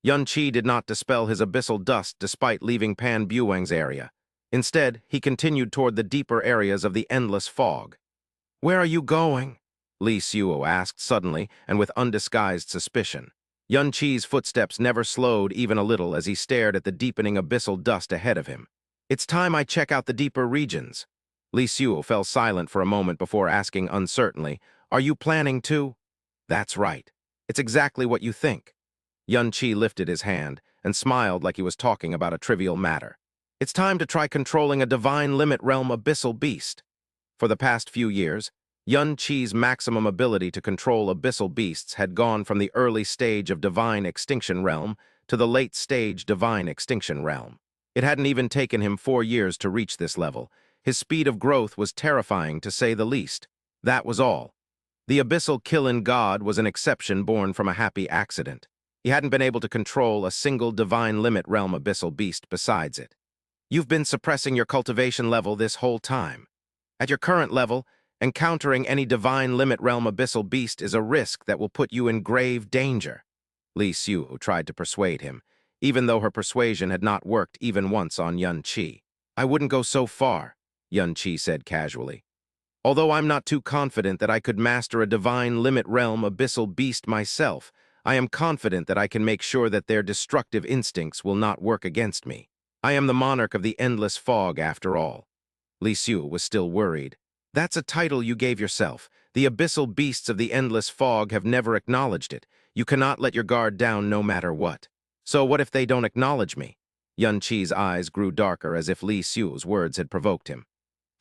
Yun Qi did not dispel his abyssal dust despite leaving Pan Buwang's area. Instead, he continued toward the deeper areas of the endless fog. "Where are you going?" Li Suo asked suddenly and with undisguised suspicion. Yun Qi's footsteps never slowed even a little as he stared at the deepening abyssal dust ahead of him. "It's time I check out the deeper regions." Li Suo fell silent for a moment before asking uncertainly, "Are you planning to?" "That's right. It's exactly what you think." Yun Qi lifted his hand and smiled like he was talking about a trivial matter. "It's time to try controlling a divine limit realm abyssal beast." For the past few years, Yun Qi's maximum ability to control abyssal beasts had gone from the early stage of Divine Extinction Realm to the late stage Divine Extinction Realm. It hadn't even taken him 4 years to reach this level. His speed of growth was terrifying, to say the least. That was all. The abyssal Killin God was an exception born from a happy accident. He hadn't been able to control a single Divine Limit Realm abyssal beast besides it. "You've been suppressing your cultivation level this whole time. At your current level, encountering any Divine Limit Realm abyssal beast is a risk that will put you in grave danger." Li Suo tried to persuade him, even though her persuasion had not worked even once on Yun Qi. "I wouldn't go so far," Yun Qi said casually. "Although I'm not too confident that I could master a Divine Limit Realm abyssal beast myself, I am confident that I can make sure that their destructive instincts will not work against me. I am the monarch of the endless fog after all." Li Suo was still worried. "That's a title you gave yourself. The abyssal beasts of the endless fog have never acknowledged it. You cannot let your guard down no matter what. So what if they don't acknowledge me?" Yun Qi's eyes grew darker as if Li Suo's words had provoked him.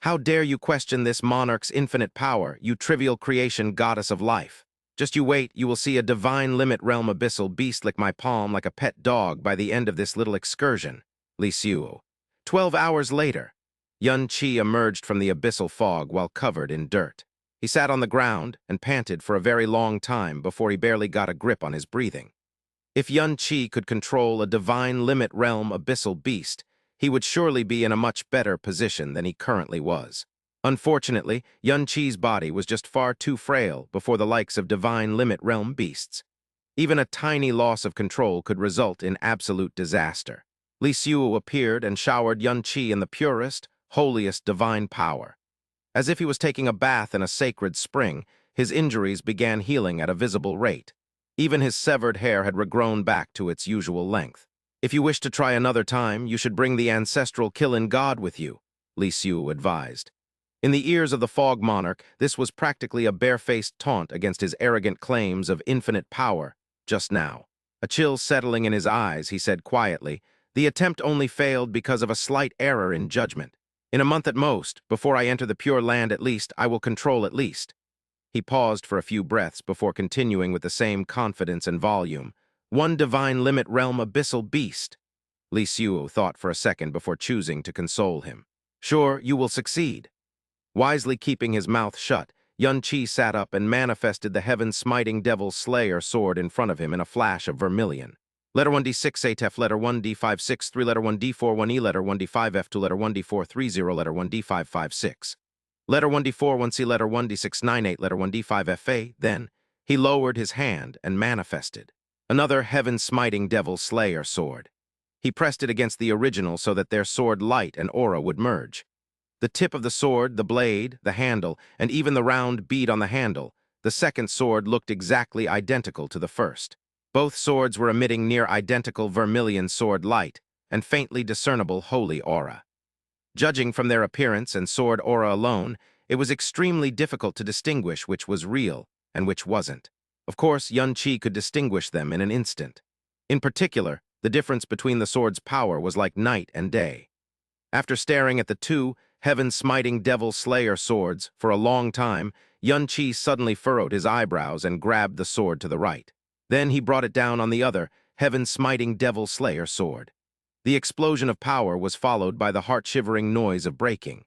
"How dare you question this monarch's infinite power, you trivial creation goddess of life? Just you wait, you will see a Divine Limit Realm abyssal beast lick my palm like a pet dog by the end of this little excursion." Li Suo. 12 hours later, Yun Qi emerged from the abyssal fog while covered in dirt. He sat on the ground and panted for a very long time before he barely got a grip on his breathing. If Yun Qi could control a Divine Limit Realm abyssal beast, he would surely be in a much better position than he currently was. Unfortunately, Yun Qi's body was just far too frail before the likes of Divine Limit Realm beasts. Even a tiny loss of control could result in absolute disaster. Li Suo appeared and showered Yun Qi in the purest, holiest divine power. As if he was taking a bath in a sacred spring, his injuries began healing at a visible rate. Even his severed hair had regrown back to its usual length. "If you wish to try another time, you should bring the ancestral Killin God with you," Li Suo advised. In the ears of the Fog Monarch, this was practically a barefaced taunt against his arrogant claims of infinite power. Just now, a chill settling in his eyes, he said quietly, "The attempt only failed because of a slight error in judgment. In a month at most, before I enter the Pure Land at least, I will control at least." He paused for a few breaths before continuing with the same confidence and volume. "One Divine Limit Realm abyssal beast." Li Suo thought for a second before choosing to console him. "Sure, you will succeed." Wisely keeping his mouth shut, Yun Qi sat up and manifested the heaven-smiting Devil Slayer sword in front of him in a flash of vermilion. Letter 1D6 ATF, letter 1D5 6 3, letter 1D4 1E, letter 1D5 F2, letter 1D4 30, letter 1D5 56. Letter 1D4 1C, letter 1D6 98, letter 1D5 FA. Then, he lowered his hand and manifested another heaven-smiting Devil Slayer sword. He pressed it against the original so that their sword light and aura would merge. The tip of the sword, the blade, the handle, and even the round bead on the handle, the second sword looked exactly identical to the first. Both swords were emitting near-identical vermilion sword light and faintly discernible holy aura. Judging from their appearance and sword aura alone, it was extremely difficult to distinguish which was real and which wasn't. Of course, Yun Qi could distinguish them in an instant. In particular, the difference between the sword's power was like night and day. After staring at the two heaven-smiting Devil Slayer swords for a long time, Yun Qi suddenly furrowed his eyebrows and grabbed the sword to the right. Then he brought it down on the other heaven-smiting Devil Slayer sword. The explosion of power was followed by the heart-shivering noise of breaking.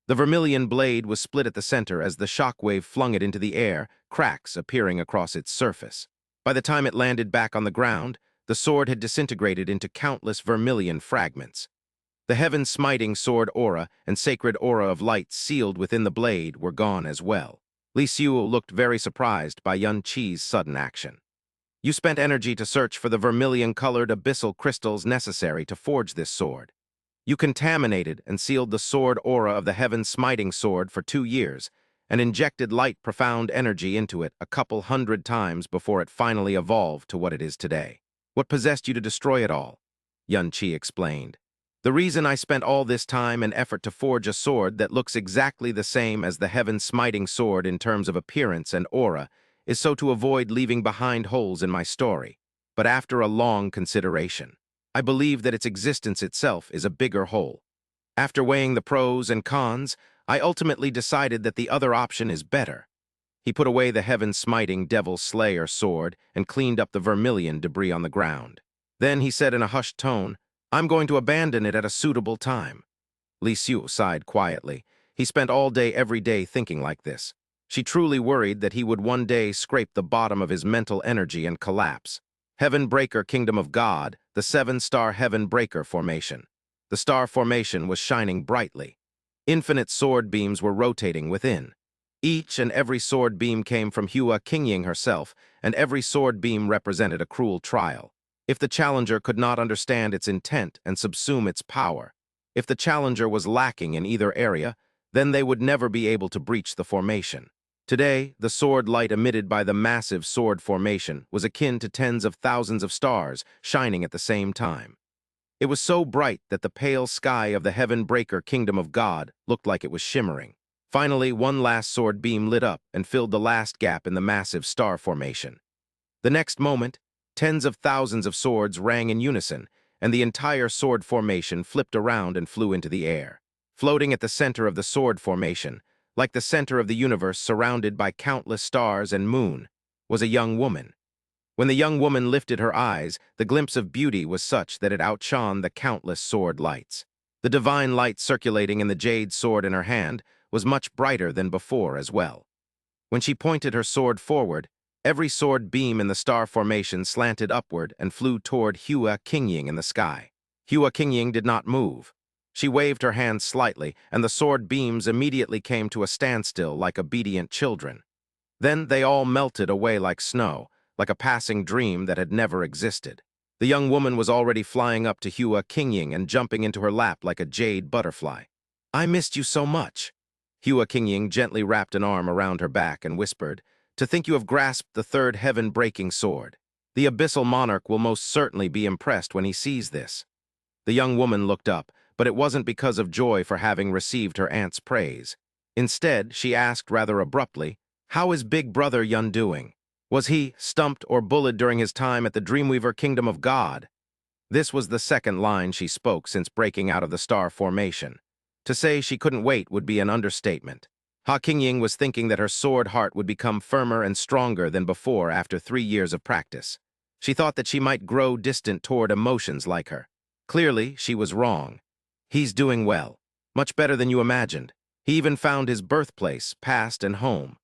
The vermilion blade was split at the center as the shockwave flung it into the air, cracks appearing across its surface. By the time it landed back on the ground, the sword had disintegrated into countless vermilion fragments. The heaven-smiting sword aura and sacred aura of light sealed within the blade were gone as well. Li Suo looked very surprised by Yun Qi's sudden action. You spent energy to search for the vermilion-colored abyssal crystals necessary to forge this sword. You contaminated and sealed the sword aura of the heaven-smiting sword for 2 years, and injected light profound energy into it a couple hundred times before it finally evolved to what it is today. What possessed you to destroy it all? Yun Qi explained. The reason I spent all this time and effort to forge a sword that looks exactly the same as the heaven-smiting sword in terms of appearance and aura is so to avoid leaving behind holes in my story. But after a long consideration, I believe that its existence itself is a bigger hole. After weighing the pros and cons, I ultimately decided that the other option is better. He put away the heaven-smiting Devil Slayer sword and cleaned up the vermilion debris on the ground. Then he said in a hushed tone, I'm going to abandon it at a suitable time. Li Xiu sighed quietly. He spent all day every day thinking like this. She truly worried that he would one day scrape the bottom of his mental energy and collapse. Heaven Breaker Kingdom of God, the 7-star Heaven Breaker formation. The star formation was shining brightly. Infinite sword beams were rotating within. Each and every sword beam came from Hua Qingying herself, and every sword beam represented a cruel trial. If the challenger could not understand its intent and subsume its power, if the challenger was lacking in either area, then they would never be able to breach the formation. Today, the sword light emitted by the massive sword formation was akin to tens of thousands of stars shining at the same time. It was so bright that the pale sky of the Heaven Breaker Kingdom of God looked like it was shimmering. Finally, one last sword beam lit up and filled the last gap in the massive star formation. The next moment, tens of thousands of swords rang in unison, and the entire sword formation flipped around and flew into the air. Floating at the center of the sword formation, like the center of the universe surrounded by countless stars and moon, was a young woman. When the young woman lifted her eyes, the glimpse of beauty was such that it outshone the countless sword lights. The divine light circulating in the jade sword in her hand was much brighter than before as well. When she pointed her sword forward, every sword beam in the star formation slanted upward and flew toward Hua Qingying in the sky. Hua Qingying did not move. She waved her hand slightly, and the sword beams immediately came to a standstill like obedient children. Then they all melted away like snow, like a passing dream that had never existed. The young woman was already flying up to Hua Qingying and jumping into her lap like a jade butterfly. I missed you so much. Hua Qingying gently wrapped an arm around her back and whispered, to think you have grasped the third heaven-breaking sword. The abyssal monarch will most certainly be impressed when he sees this. The young woman looked up, but it wasn't because of joy for having received her aunt's praise. Instead, she asked rather abruptly, how is Big Brother Yun doing? Was he stumped or bullied during his time at the Dreamweaver Kingdom of God? This was the second line she spoke since breaking out of the star formation. To say she couldn't wait would be an understatement. Ha Qingying was thinking that her sword heart would become firmer and stronger than before after 3 years of practice. She thought that she might grow distant toward emotions like her. Clearly, she was wrong. He's doing well, much better than you imagined. He even found his birthplace, past and home.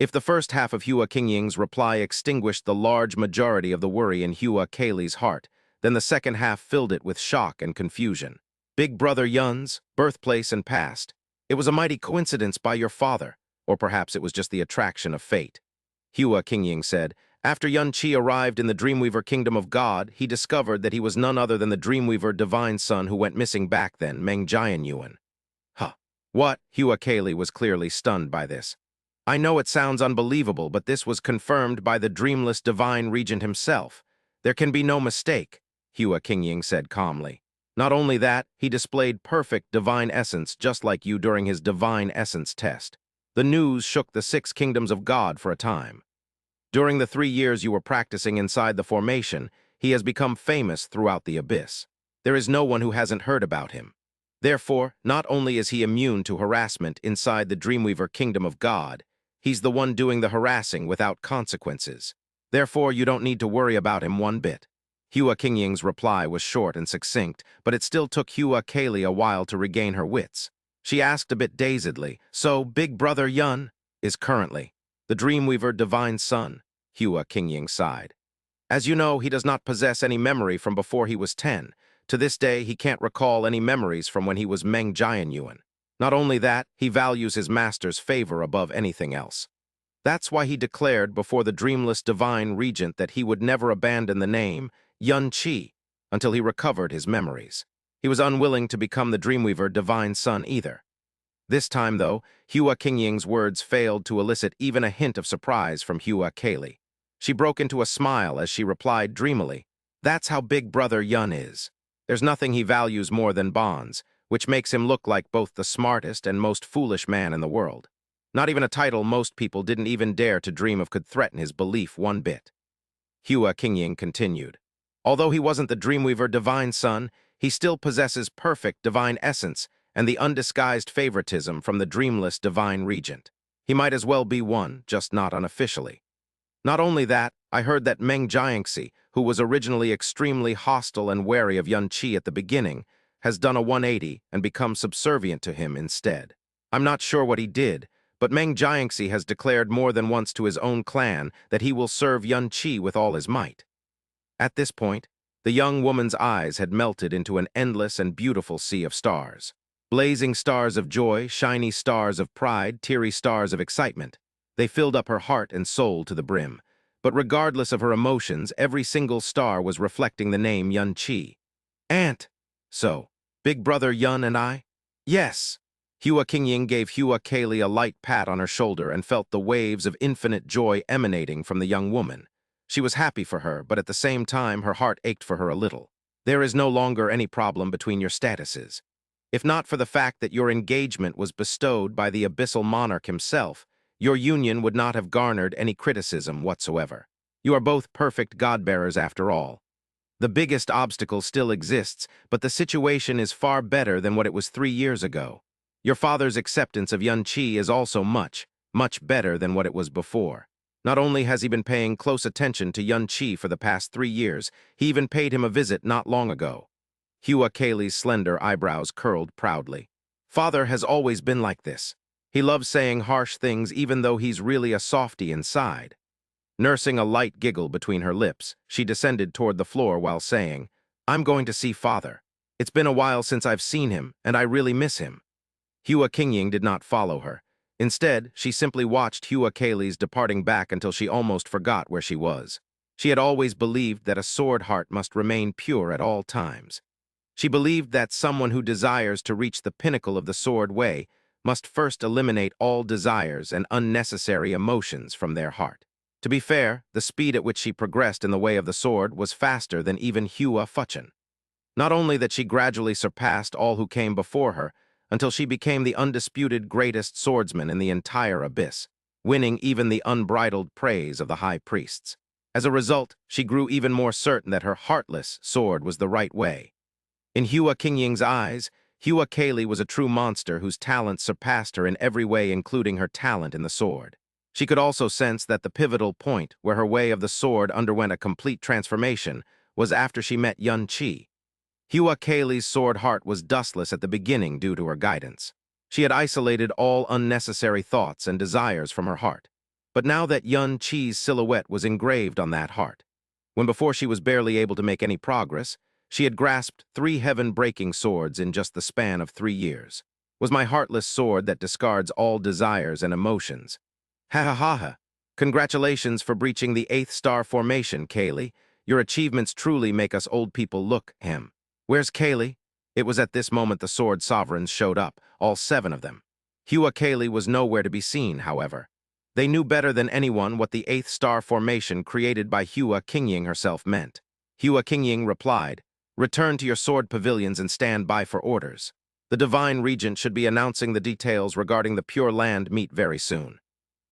If the first half of Hua Qingying's reply extinguished the large majority of the worry in Hua Keilei's heart, then the second half filled it with shock and confusion. Big Brother Yun's birthplace and past. It was a mighty coincidence by your father, or perhaps it was just the attraction of fate. Hua Qingying said, after Yun Qi arrived in the Dreamweaver Kingdom of God, he discovered that he was none other than the Dreamweaver divine son who went missing back then, Meng Jianyuan. Huh. What? Hua Keili was clearly stunned by this. I know it sounds unbelievable, but this was confirmed by the dreamless divine regent himself. There can be no mistake, Hua Qingying said calmly. Not only that, he displayed perfect divine essence just like you during his divine essence test. The news shook the 6 kingdoms of God for a time. During the 3 years you were practicing inside the formation, he has become famous throughout the abyss. There is no one who hasn't heard about him. Therefore, not only is he immune to harassment inside the Dreamweaver Kingdom of God, he's the one doing the harassing without consequences. Therefore, you don't need to worry about him one bit. Hua Qingying's reply was short and succinct, but it still took Hua Keili a while to regain her wits. She asked a bit dazedly, so Big Brother Yun is currently the Dreamweaver divine son, Hua Qingying sighed. As you know, he does not possess any memory from before he was 10. To this day, he can't recall any memories from when he was Meng Jianyuan. Not only that, he values his master's favor above anything else. That's why he declared before the dreamless divine regent that he would never abandon the name Yun Chi until he recovered his memories. He was unwilling to become the Dreamweaver divine son either. This time, though, Hua Qingying's words failed to elicit even a hint of surprise from Hua Kaylee. She broke into a smile as she replied dreamily, "That's how Big Brother Yun is. There's nothing he values more than bonds, which makes him look like both the smartest and most foolish man in the world. Not even a title most people didn't even dare to dream of could threaten his belief one bit." Hua Qingying continued, "Although he wasn't the Dreamweaver divine son, he still possesses perfect divine essence and the undisguised favoritism from the dreamless divine regent. He might as well be one, just not unofficially. Not only that, I heard that Meng Jiangxi, who was originally extremely hostile and wary of Yun Qi at the beginning, has done a 180 and become subservient to him instead. I'm not sure what he did, but Meng Jiangxi has declared more than once to his own clan that he will serve Yun Qi with all his might." At this point, the young woman's eyes had melted into an endless and beautiful sea of stars. Blazing stars of joy, shiny stars of pride, teary stars of excitement. They filled up her heart and soul to the brim. But regardless of her emotions, every single star was reflecting the name Yun Qi. "Aunt." "So, Big Brother Yun and I?" "Yes." Hua Qingying gave Hua Kaylee a light pat on her shoulder and felt the waves of infinite joy emanating from the young woman. She was happy for her, but at the same time her heart ached for her a little. "There is no longer any problem between your statuses. If not for the fact that your engagement was bestowed by the abyssal monarch himself, your union would not have garnered any criticism whatsoever. You are both perfect god-bearers after all. The biggest obstacle still exists, but the situation is far better than what it was 3 years ago. Your father's acceptance of Yun Qi is also much, much better than what it was before. Not only has he been paying close attention to Yun Qi for the past 3 years, he even paid him a visit not long ago." Hua Kaylee's slender eyebrows curled proudly. "Father has always been like this. He loves saying harsh things even though he's really a softie inside." Nursing a light giggle between her lips, she descended toward the floor while saying, "I'm going to see Father. It's been a while since I've seen him, and I really miss him." Hua Qingying did not follow her. Instead, she simply watched Hua Kaylee's departing back until she almost forgot where she was. She had always believed that a sword heart must remain pure at all times. She believed that someone who desires to reach the pinnacle of the sword way must first eliminate all desires and unnecessary emotions from their heart. To be fair, the speed at which she progressed in the way of the sword was faster than even Hua Fuchin. Not only that she gradually surpassed all who came before her, until she became the undisputed greatest swordsman in the entire abyss, winning even the unbridled praise of the high priests. As a result, she grew even more certain that her heartless sword was the right way. In Hua Qingying's eyes, Hua Kaylee was a true monster whose talent surpassed her in every way, including her talent in the sword. She could also sense that the pivotal point where her way of the sword underwent a complete transformation was after she met Yun Qi. Hua Kaylee's sword heart was dustless at the beginning due to her guidance. She had isolated all unnecessary thoughts and desires from her heart. But now that Yun Qi's silhouette was engraved on that heart, when before she was barely able to make any progress, she had grasped 3 heaven-breaking swords in just the span of 3 years. Was my heartless sword that discards all desires and emotions. Ha ha ha ha. Congratulations for breaching the 8th star formation, Kaylee. Your achievements truly make us old people look, hem. Where's Kaylee? It was at this moment the sword sovereigns showed up, all 7 of them. Hua Kaylee was nowhere to be seen, however. They knew better than anyone what the 8th star formation created by Hua Qingying herself meant. Hua Qingying replied, "Return to your sword pavilions and stand by for orders. The Divine Regent should be announcing the details regarding the Pure Land meet very soon."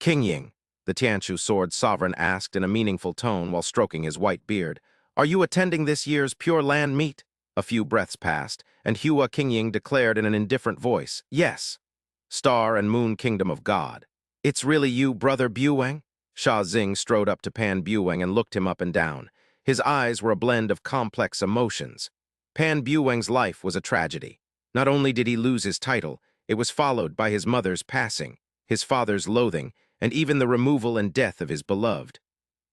"Qingying," the Tianshu sword sovereign asked in a meaningful tone while stroking his white beard, "are you attending this year's Pure Land meet?" A few breaths passed, and Hua Qingying declared in an indifferent voice, "Yes." Star and Moon Kingdom of God. "It's really you, Brother Buwang?" Sha Xing strode up to Pan Buwang and looked him up and down. His eyes were a blend of complex emotions. Pan Buwang's life was a tragedy. Not only did he lose his title, it was followed by his mother's passing, his father's loathing, and even the removal and death of his beloved.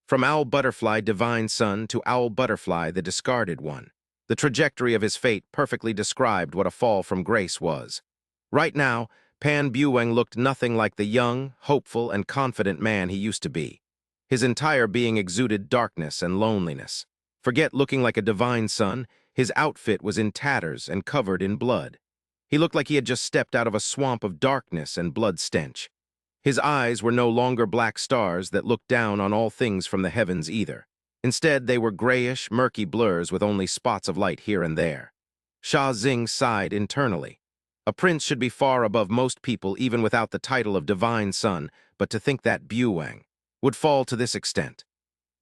From Owl Butterfly, divine son, to Owl Butterfly, the discarded one. The trajectory of his fate perfectly described what a fall from grace was. Right now, Pan Bueng looked nothing like the young, hopeful, and confident man he used to be. His entire being exuded darkness and loneliness. Forget looking like a divine son, his outfit was in tatters and covered in blood. He looked like he had just stepped out of a swamp of darkness and blood stench. His eyes were no longer black stars that looked down on all things from the heavens either. Instead, they were grayish, murky blurs with only spots of light here and there. Sha Xing sighed internally. A prince should be far above most people even without the title of divine son, but to think that Bueng would fall to this extent.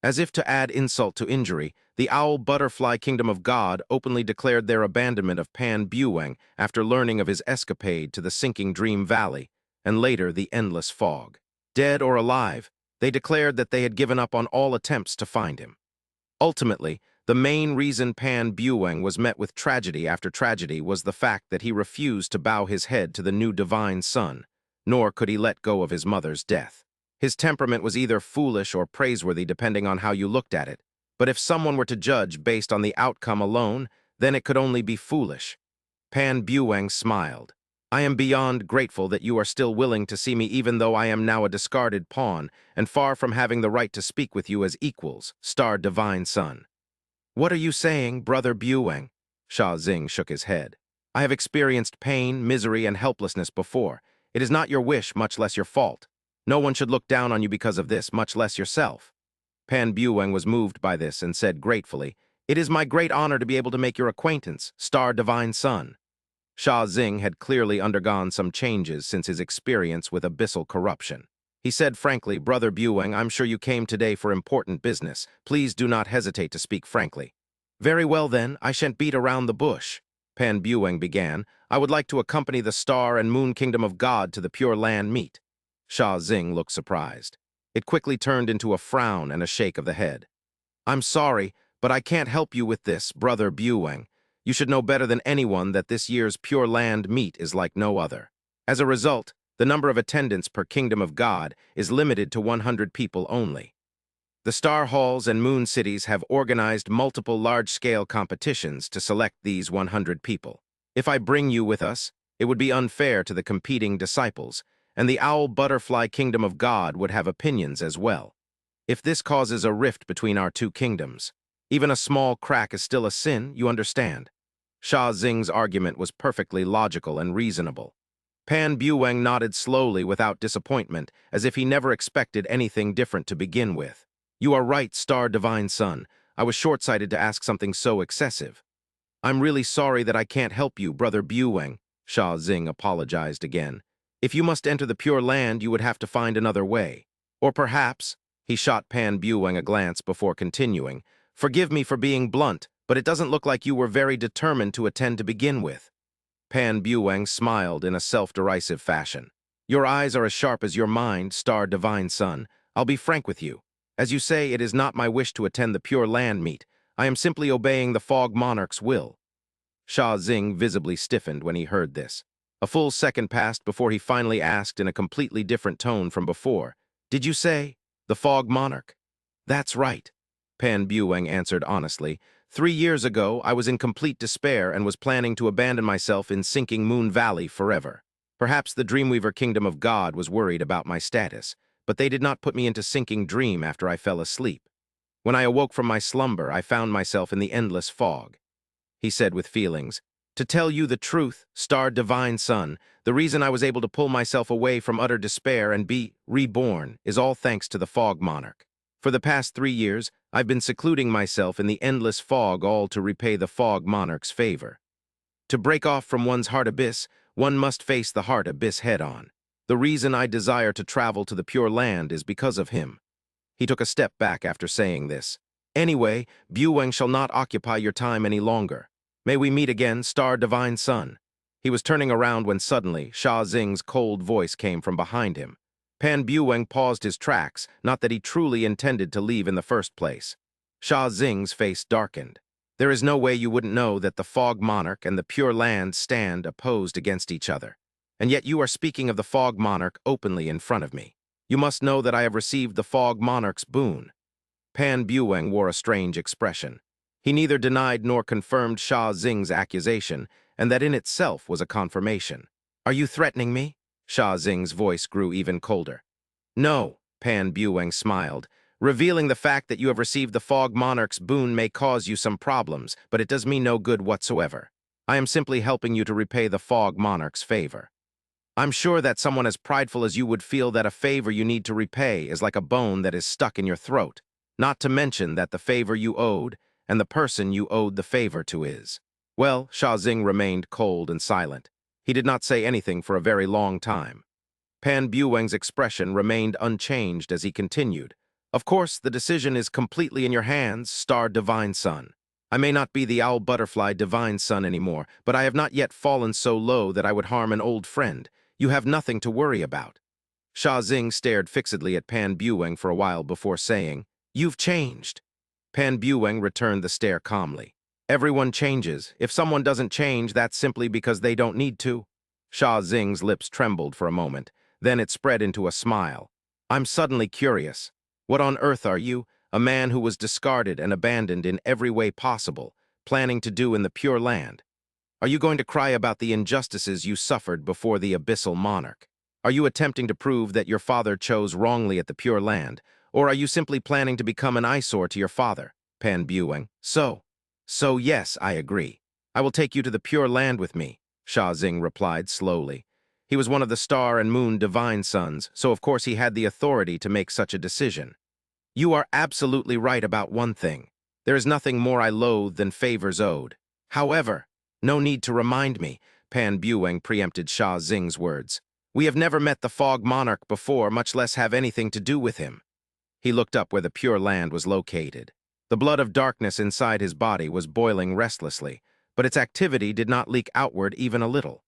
As if to add insult to injury, the owl butterfly kingdom of God openly declared their abandonment of Pan Bueng after learning of his escapade to the sinking Dream Valley, and later the endless fog. Dead or alive, they declared that they had given up on all attempts to find him. Ultimately, the main reason Pan Bueng was met with tragedy after tragedy was the fact that he refused to bow his head to the new divine son, nor could he let go of his mother's death. His temperament was either foolish or praiseworthy depending on how you looked at it, but if someone were to judge based on the outcome alone, then it could only be foolish. Pan Bueng smiled. I am beyond grateful that you are still willing to see me even though I am now a discarded pawn and far from having the right to speak with you as equals, star divine son. What are you saying, Brother Bueng? Sha Xing shook his head. I have experienced pain, misery, and helplessness before. It is not your wish, much less your fault. No one should look down on you because of this, much less yourself. Pan Bueng was moved by this and said gratefully, It is my great honor to be able to make your acquaintance, star divine son. Sha Xing had clearly undergone some changes since his experience with abyssal corruption. He said frankly, Brother Bueng, I'm sure you came today for important business. Please do not hesitate to speak frankly. Very well then, I shan't beat around the bush. Pan Bueng began, I would like to accompany the Star and Moon Kingdom of God to the Pure Land meet. Sha Xing looked surprised. It quickly turned into a frown and a shake of the head. I'm sorry, but I can't help you with this, Brother Bueng. You should know better than anyone that this year's Pure Land meet is like no other. As a result, the number of attendants per Kingdom of God is limited to 100 people only. The Star Halls and Moon Cities have organized multiple large-scale competitions to select these 100 people. If I bring you with us, it would be unfair to the competing disciples, and the Owl Butterfly Kingdom of God would have opinions as well. If this causes a rift between our two kingdoms, even a small crack is still a sin, you understand. Sha Xing's argument was perfectly logical and reasonable. Pan Bueng nodded slowly without disappointment, as if he never expected anything different to begin with. You are right, Star Divine Son. I was short-sighted to ask something so excessive. I'm really sorry that I can't help you, Brother Bueng, Sha Xing apologized again. If you must enter the Pure Land, you would have to find another way. Or perhaps, he shot Pan Bueng a glance before continuing, forgive me for being blunt, but it doesn't look like you were very determined to attend to begin with. Pan Bueng smiled in a self-derisive fashion. Your eyes are as sharp as your mind, Star Divine Son. I'll be frank with you. As you say, it is not my wish to attend the Pure Land meet. I am simply obeying the Fog Monarch's will. Sha Xing visibly stiffened when he heard this. A full second passed before he finally asked in a completely different tone from before, Did you say, the Fog Monarch? That's right, Pan Bueng answered honestly. 3 years ago, I was in complete despair and was planning to abandon myself in sinking Moon Valley forever. Perhaps the Dreamweaver Kingdom of God was worried about my status, but they did not put me into sinking dream after I fell asleep. When I awoke from my slumber, I found myself in the endless fog. He said with feelings, To tell you the truth, Star Divine Son, the reason I was able to pull myself away from utter despair and be reborn is all thanks to the Fog Monarch. For the past 3 years, I've been secluding myself in the endless fog, all to repay the Fog Monarch's favor. To break off from one's heart abyss, one must face the heart abyss head-on. The reason I desire to travel to the Pure Land is because of him. He took a step back after saying this. Anyway, Bueng shall not occupy your time any longer. May we meet again, Star Divine Son. He was turning around when suddenly Sha Xing's cold voice came from behind him. Pan Bueng paused his tracks, not that he truly intended to leave in the first place. Sha Xing's face darkened. There is no way you wouldn't know that the Fog Monarch and the Pure Land stand opposed against each other. And yet you are speaking of the Fog Monarch openly in front of me. You must know that I have received the Fog Monarch's boon. Pan Bueng wore a strange expression. He neither denied nor confirmed Sha Xing's accusation, and that in itself was a confirmation. Are you threatening me? Sha Xing's voice grew even colder. No, Pan Buweng smiled. Revealing the fact that you have received the Fog Monarch's boon may cause you some problems, but it does me no good whatsoever. I am simply helping you to repay the Fog Monarch's favor. I'm sure that someone as prideful as you would feel that a favor you need to repay is like a bone that is stuck in your throat, not to mention that the favor you owed and the person you owed the favor to is. Well, Sha Xing remained cold and silent. He did not say anything for a very long time. Pan Buweng's expression remained unchanged as he continued. Of course, the decision is completely in your hands, Star Divine Son. I may not be the Owl Butterfly Divine Son anymore, but I have not yet fallen so low that I would harm an old friend. You have nothing to worry about. Sha Xing stared fixedly at Pan Buweng for a while before saying, You've changed. Pan Buweng returned the stare calmly. Everyone changes. If someone doesn't change, that's simply because they don't need to. Sha Xing's lips trembled for a moment. Then it spread into a smile. I'm suddenly curious. What on earth are you, a man who was discarded and abandoned in every way possible, planning to do in the Pure Land? Are you going to cry about the injustices you suffered before the Abyssal Monarch? Are you attempting to prove that your father chose wrongly at the Pure Land? Or are you simply planning to become an eyesore to your father, Pan Buweng? So yes, I agree. I will take you to the Pure Land with me, Sha Xing replied slowly. He was one of the Star and Moon Divine Sons, so of course he had the authority to make such a decision. You are absolutely right about one thing. There is nothing more I loathe than favors owed. However, no need to remind me, Pan Buweng preempted Sha Xing's words. We have never met the Fog Monarch before, much less have anything to do with him. He looked up where the Pure Land was located. The blood of darkness inside his body was boiling restlessly, but its activity did not leak outward even a little.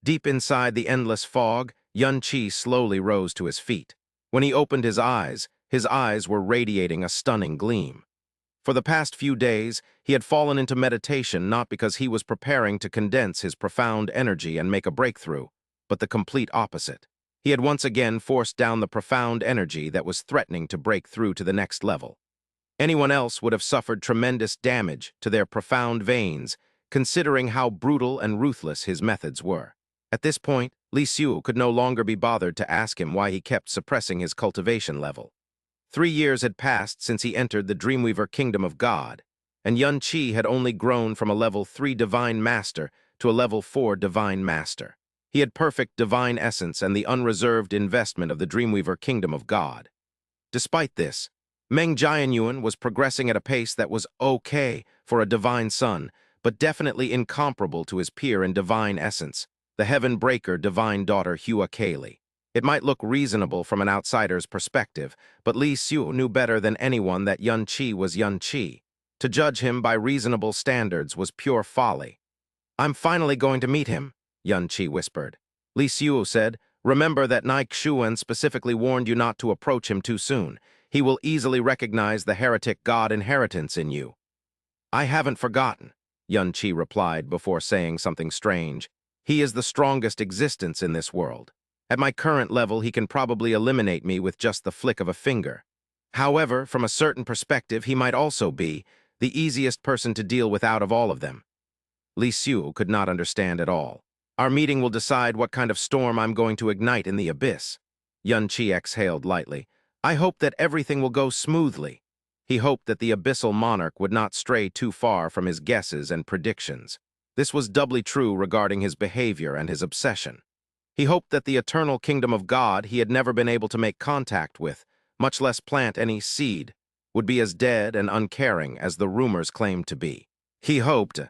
Deep inside the endless fog, Yun Qi slowly rose to his feet. When he opened his eyes were radiating a stunning gleam. For the past few days, he had fallen into meditation not because he was preparing to condense his profound energy and make a breakthrough, but the complete opposite. He had once again forced down the profound energy that was threatening to break through to the next level. Anyone else would have suffered tremendous damage to their profound veins, considering how brutal and ruthless his methods were. At this point, Li Xiu could no longer be bothered to ask him why he kept suppressing his cultivation level. 3 years had passed since he entered the Dreamweaver Kingdom of God, and Yun Qi had only grown from a level 3 Divine Master to a level 4 Divine Master. He had perfect divine essence and the unreserved investment of the Dreamweaver Kingdom of God. Despite this, Meng Jianyuan was progressing at a pace that was okay for a divine son, but definitely incomparable to his peer in divine essence, the Heaven Breaker divine daughter Hua Kaylee. It might look reasonable from an outsider's perspective, but Li Xiu knew better than anyone that Yun Qi was Yun Qi. To judge him by reasonable standards was pure folly. I'm finally going to meet him, Yun Qi whispered. Li Xiu said, remember that Nai Xuan specifically warned you not to approach him too soon. He will easily recognize the heretic god inheritance in you. I haven't forgotten, Yun Qi replied before saying something strange. He is the strongest existence in this world. At my current level, he can probably eliminate me with just the flick of a finger. However, from a certain perspective, he might also be the easiest person to deal with out of all of them. Li Xiu could not understand at all. Our meeting will decide what kind of storm I'm going to ignite in the abyss. Yun Qi exhaled lightly. I hope that everything will go smoothly. He hoped that the Abyssal Monarch would not stray too far from his guesses and predictions. This was doubly true regarding his behavior and his obsession. He hoped that the eternal kingdom of God he had never been able to make contact with, much less plant any seed, would be as dead and uncaring as the rumors claimed to be. He hoped